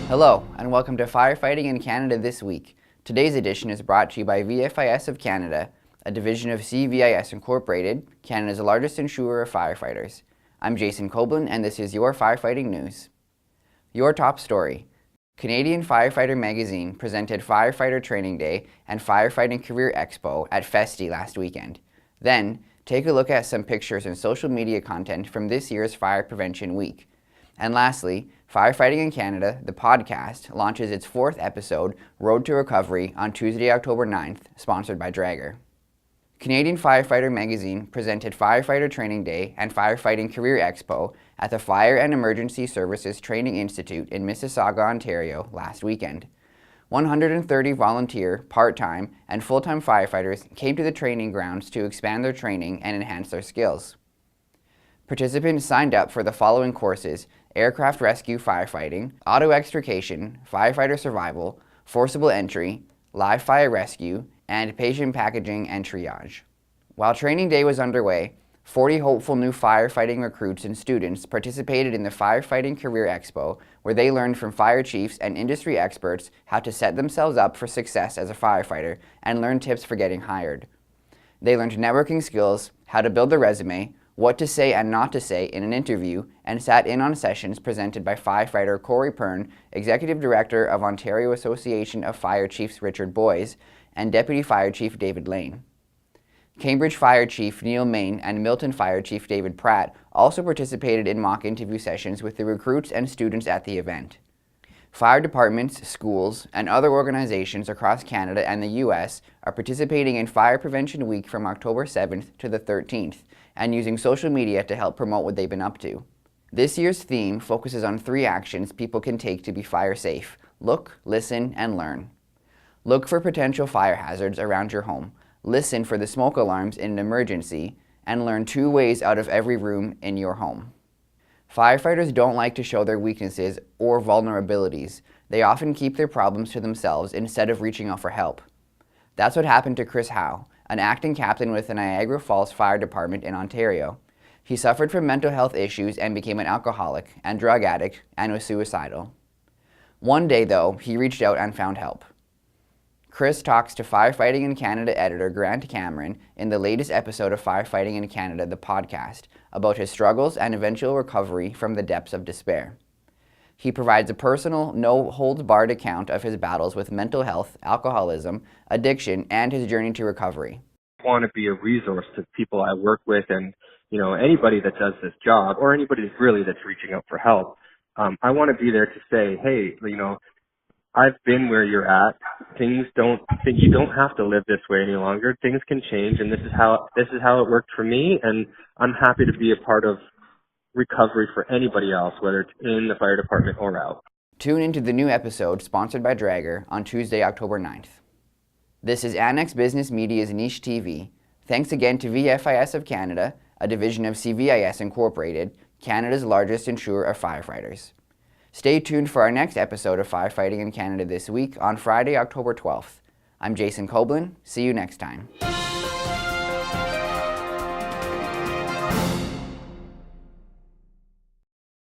Hello, and welcome to Firefighting in Canada This Week. Today's edition is brought to you by VFIS of Canada, a division of CVIS Incorporated, Canada's largest insurer of firefighters. I'm Jason Coblin, and this is your firefighting news. Your top story. Canadian Firefighter Magazine presented Firefighter Training Day and Firefighting Career Expo at Festi last weekend. Then, take a look at some pictures and social media content from this year's Fire Prevention Week. And lastly, Firefighting in Canada, the podcast, launches its 4th episode, Road to Recovery, on Tuesday, October 9th, sponsored by Draeger. Canadian Firefighter Magazine presented Firefighter Training Day and Firefighting Career Expo at the Fire and Emergency Services Training Institute in Mississauga, Ontario, last weekend. 130 volunteer, part-time, and full-time firefighters came to the training grounds to expand their training and enhance their skills. Participants signed up for the following courses: aircraft rescue firefighting, auto extrication, firefighter survival, forcible entry, live fire rescue, and patient packaging and triage. While training day was underway, 40 hopeful new firefighting recruits and students participated in the Firefighting Career Expo, where they learned from fire chiefs and industry experts how to set themselves up for success as a firefighter and learn tips for getting hired. They learned networking skills, how to build a resume, what to say and not to say in an interview, and sat in on sessions presented by firefighter Corey Pern, Executive Director of Ontario Association of Fire Chiefs Richard Boys, and Deputy Fire Chief David Lane. Cambridge Fire Chief Neil Main and Milton Fire Chief David Pratt also participated in mock interview sessions with the recruits and students at the event. Fire departments, schools, and other organizations across Canada and the U.S. are participating in Fire Prevention Week from October 7th to the 13th and using social media to help promote what they've been up to. This year's theme focuses on 3 actions people can take to be fire safe: look, listen, and learn. Look for potential fire hazards around your home, listen for the smoke alarms in an emergency, and learn 2 ways out of every room in your home. Firefighters don't like to show their weaknesses or vulnerabilities. They often keep their problems to themselves instead of reaching out for help. That's what happened to Chris Howe, an acting captain with the Niagara Falls Fire Department in Ontario. He suffered from mental health issues and became an alcoholic and drug addict and was suicidal. One day, though, he reached out and found help. Chris talks to Firefighting in Canada editor Grant Cameron in the latest episode of Firefighting in Canada, the podcast, about his struggles and eventual recovery from the depths of despair. He provides a personal, no-holds-barred account of his battles with mental health, alcoholism, addiction, and his journey to recovery. I want to be a resource to people I work with and, anybody that does this job or anybody that's reaching out for help. I want to be there to say, hey, I've been where you're at. You don't have to live this way any longer. Things can change, and this is how it worked for me, and I'm happy to be a part of recovery for anybody else, whether it's in the fire department or out. Tune into the new episode sponsored by Draeger on Tuesday, October 9th. This is Annex Business Media's Niche TV. Thanks again to VFIS of Canada, a division of CVIS Incorporated, Canada's largest insurer of firefighters. Stay tuned for our next episode of Firefighting in Canada This Week on Friday, October 12th. I'm Jason Coblin. See you next time.